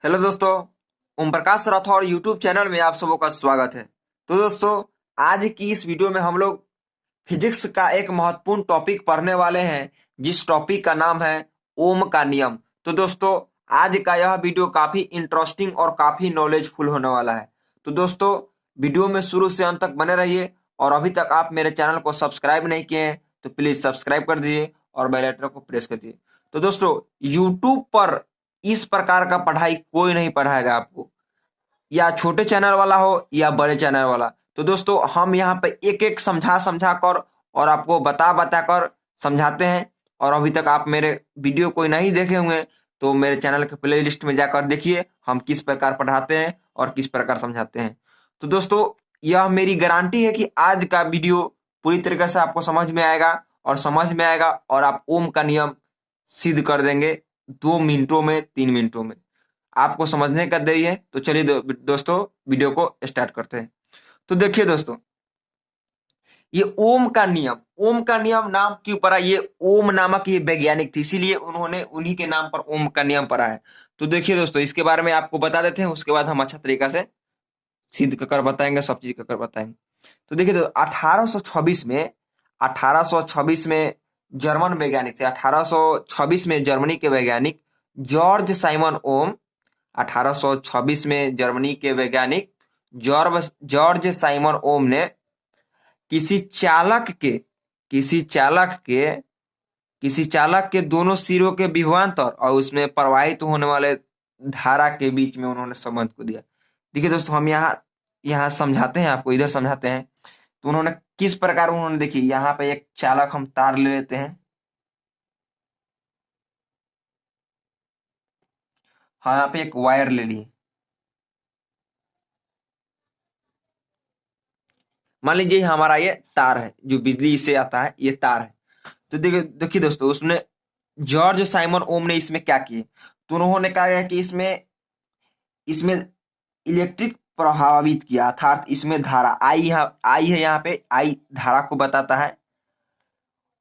Hello दोस्तों। Om Prakash Rathore YouTube channel में आप सबों का स्वागत है। तो दोस्तों, आज की इस वीडियो में हम लोग फिजिक्स का एक महत्वपूर्ण टॉपिक पढ़ने वाले हैं, जिस टॉपिक का नाम है ओम का नियम। तो दोस्तों, आज का यह वीडियो काफी इंटरेस्टिंग और काफी नॉलेजफुल होने वाला है। तो दोस्तों, वीडियो में शुरू से अंत तक बने रहिए, और अभी तक आप मेरे चैनल को सब्सक्राइब नहीं किए हैं तो प्लीज सब्सक्राइब कर दीजिए और बेल आइकन को प्रेस कर दीजिए। तो दोस्तों, यूट्यूब पर इस प्रकार का पढ़ाई कोई नहीं पढ़ाएगा आपको, या छोटे चैनल वाला हो या बड़े चैनल वाला। तो दोस्तों, हम यहाँ पे एक एक समझा समझा कर और आपको बता बता कर समझाते हैं। और अभी तक आप मेरे वीडियो कोई नहीं देखे हुए तो मेरे चैनल के प्ले लिस्ट में जाकर देखिए हम किस प्रकार पढ़ाते हैं और किस प्रकार समझाते हैं। तो दोस्तों, यह मेरी गारंटी है कि आज का वीडियो पूरी तरीके से आपको समझ में आएगा, और आप ओम का नियम सिद्ध कर देंगे 2 मिनटों में, 3 मिनटों में। आपको समझने का देरी है, तो चलिए दोस्तों, वीडियो को स्टार्ट करते हैं। तो देखिए दोस्तों, ये ओम का नियम नाम क्यों पड़ा? ये ओम नामक ये वैज्ञानिक थे, इसीलिए उन्होंने उन्हीं के नाम पर ओम का नियम पड़ा है। तो देखिए दोस्तों, इसके बारे में आपको बता देते हैं, उसके बाद हम अच्छा तरीका से सिद्ध कर बताएंगे, सब चीज कर बताएंगे। तो देखिए, तो 1826 में 1826 में जर्मन वैज्ञानिक थे। 1826 में जर्मनी के वैज्ञानिक जॉर्ज साइमन ओम 1826 में जर्मनी के वैज्ञानिक जॉर्ज साइमन ओम ने किसी चालक के किसी चालक के किसी चालक के दोनों सिरों के विभवांतर और उसमें प्रवाहित होने वाले धारा के बीच में उन्होंने संबंध को दिया। देखिए दोस्तों, हम यहाँ यहाँ समझाते हैं, आपको इधर समझाते हैं। तो उन्होंने किस प्रकार, उन्होंने देखिए यहाँ पे एक चालक हम तार ले लेते हैं। हाँ, यहाँ पे एक वायर ले लिए। मान लीजिए हमारा ये तार है, जो बिजली से आता है, ये तार है। तो देखिए देखिए दोस्तों, उसने जॉर्ज साइमन ओम ने इसमें क्या किए? तो उन्होंने कहा है कि इसमें इसमें इलेक्ट्रिक प्रभावित किया, अर्थात इसमें धारा आई है, यहाँ पे आई धारा को बताता है।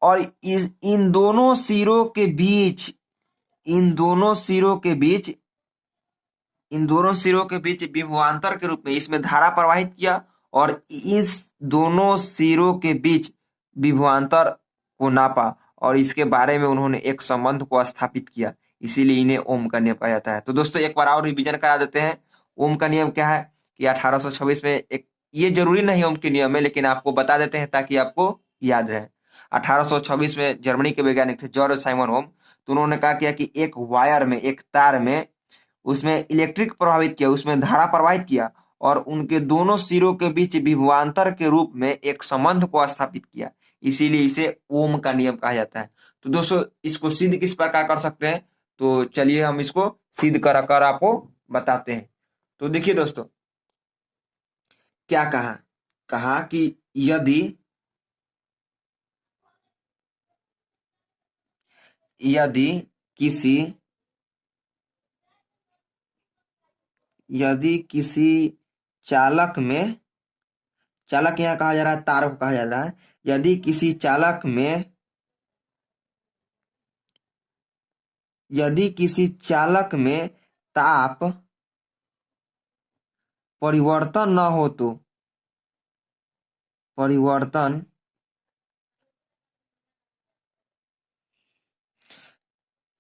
और इस इन दोनों सिरों के बीच विभवांतर के रूप में इसमें धारा प्रवाहित किया, और इस दोनों सिरों के बीच विभवांतर को नापा, और इसके बारे में उन्होंने एक संबंध को स्थापित किया। इसीलिए इन्हें ओम का नियम कहा जाता है। तो दोस्तों, एक बार और रिवीजन करा देते हैं। ओम का नियम क्या है कि 1826 में एक, ये जरूरी नहीं ओम के नियम है, लेकिन आपको बता देते हैं ताकि आपको याद रहे। 1826 में जर्मनी के वैज्ञानिक थे जॉर्ज साइमन ओम। तो उन्होंने कहा किया कि एक वायर में, एक तार में, उसमें इलेक्ट्रिक प्रभावित किया, उसमें धारा प्रवाहित किया, और उनके दोनों सिरों के बीच विभवांतर के रूप में एक संबंध को स्थापित किया। इसीलिए इसे ओम का नियम कहा जाता है। तो दोस्तों, इसको सिद्ध किस प्रकार कर सकते हैं? तो चलिए हम इसको सिद्ध कर कर आपको बताते हैं। तो देखिए दोस्तों, क्या कहा? कहा कि यदि यदि किसी यदि किसी चालक में, चालक यहाँ कहा जा रहा है, तार को कहा जा रहा है। यदि किसी चालक में ताप परिवर्तन न हो तो परिवर्तन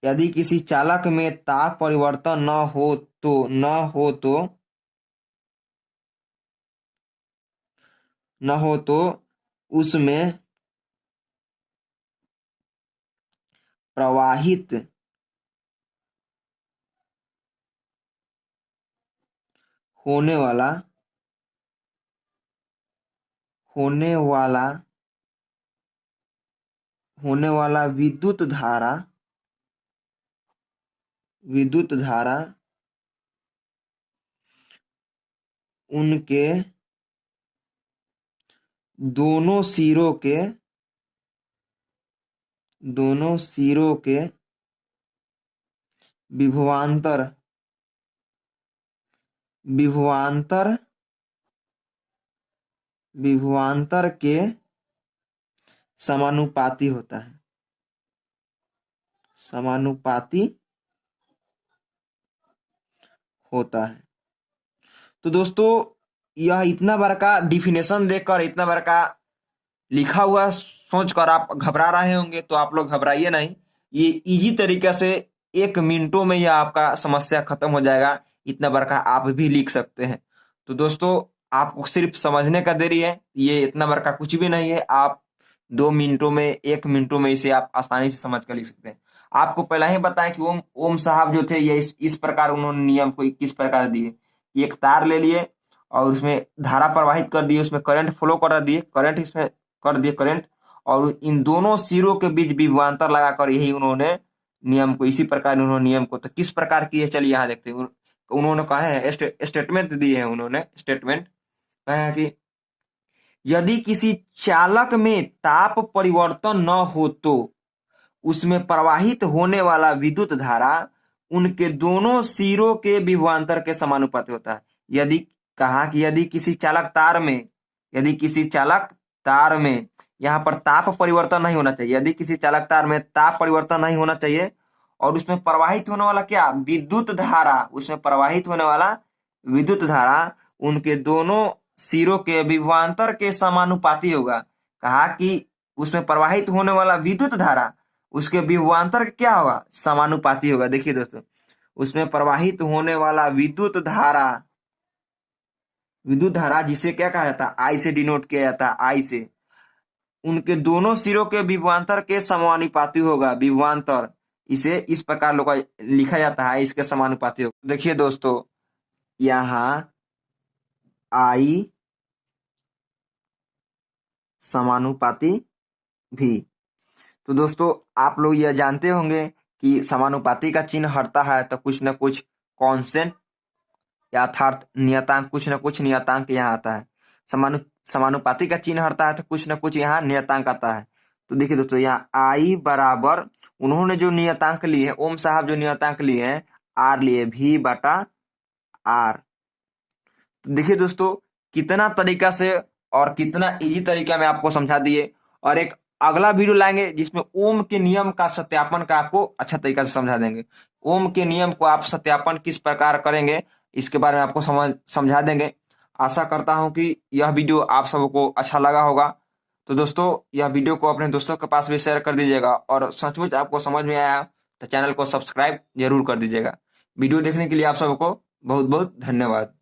यदि किसी चालक में ताप परिवर्तन न हो तो उसमें प्रवाहित होने वाला होने वाला होने वाला विद्युत धारा उनके दोनों सिरों के विभवांतर विभवांतर विभवांतर के समानुपाती होता है। समानुपाती होता है। तो दोस्तों, यह इतना बड़ा का डिफिनेशन देखकर, इतना बड़ा का लिखा हुआ सोचकर आप घबरा रहे होंगे, तो आप लोग घबराइए नहीं। ये इजी तरीके से 1 मिनटों में यह आपका समस्या खत्म हो जाएगा। इतना बड़का आप भी लिख सकते हैं। तो दोस्तों, आपको सिर्फ समझने का देरी है। ये इतना बड़का कुछ भी नहीं है। आप 2 मिनटों में, 1 मिनटों में इसे आप आसानी से समझ कर लिख सकते हैं। आपको पहले ही बताया कि ओम ओम साहब जो थे, ये इस प्रकार उन्होंने नियम को किस प्रकार दिए। एक तार ले लिए और उसमें धारा प्रवाहित कर दिए, उसमें करंट फ्लो कर दिए, करंट इसमें कर दिए करंट, और इन दोनों सिरों के बीच विभवांतर लगाकर यही उन्होंने नियम को, इसी प्रकार उन्होंने नियम को, तो किस प्रकार किए चलिए यहाँ देखते हैं। उन्होंने कहा है, स्टेटमेंट दिए हैं उन्होंने, स्टेटमेंट कहा है कि यदि किसी चालक में ताप परिवर्तन न हो तो उसमें प्रवाहित होने वाला विद्युत धारा उनके दोनों सिरों के विभवांतर के समानुपाती होता है। यदि कहा कि यदि किसी चालक तार में, यदि किसी चालक तार में, यहाँ पर ताप परिवर्तन नहीं होना चाहिए, यदि किसी चालक तार में ताप परिवर्तन नहीं होना चाहिए और उसमें प्रवाहित होने वाला क्या, विद्युत धारा, उसमें प्रवाहित होने वाला विद्युत धारा उनके दोनों सिरों के विभवांतर के समानुपाती होगा। कहा कि उसमें प्रवाहित होने वाला विद्युत धारा उसके विभवांतर क्या होगा, समानुपाती होगा। देखिए दोस्तों, उसमें प्रवाहित होने वाला विद्युत धारा जिसे क्या कहा जाता है, आई से डिनोट किया जाता है, आई से, उनके दोनों सिरों के विभवांतर के समानुपाती होगा। विभवांतर इसे इस प्रकार लिखा जाता है, इसके समानुपाती होगा। देखिए दोस्तों, यहाँ आई समानुपाती भी। तो दोस्तों, आप लोग यह जानते होंगे कि समानुपाती का चिन्ह हटता है तो कुछ न कुछ कांस्टेंट अर्थात नियतांक, कुछ न कुछ नियतांक यहाँ आता है। समानुपाती का चिन्ह हटता है तो कुछ न कुछ यहाँ नियतांक आता है। तो देखिए दोस्तों, यहाँ आई बराबर, उन्होंने जो नियतांक लिए हैं, ओम साहब जो नियतांक लिए हैं, आर लिए, V बटा आर। तो देखिए दोस्तों, कितना तरीका से और कितना इजी तरीका में आपको समझा दिए। और एक अगला वीडियो लाएंगे जिसमें ओम के नियम का सत्यापन का आपको अच्छा तरीका से समझा देंगे। ओम के नियम को आप सत्यापन किस प्रकार करेंगे, इसके बारे में आपको समझा देंगे। आशा करता हूं कि यह वीडियो आप सबको अच्छा लगा होगा। तो दोस्तों, यह वीडियो को अपने दोस्तों के पास भी शेयर कर दीजिएगा, और सचमुच आपको समझ में आया तो चैनल को सब्सक्राइब जरूर कर दीजिएगा। वीडियो देखने के लिए आप सबको बहुत बहुत धन्यवाद।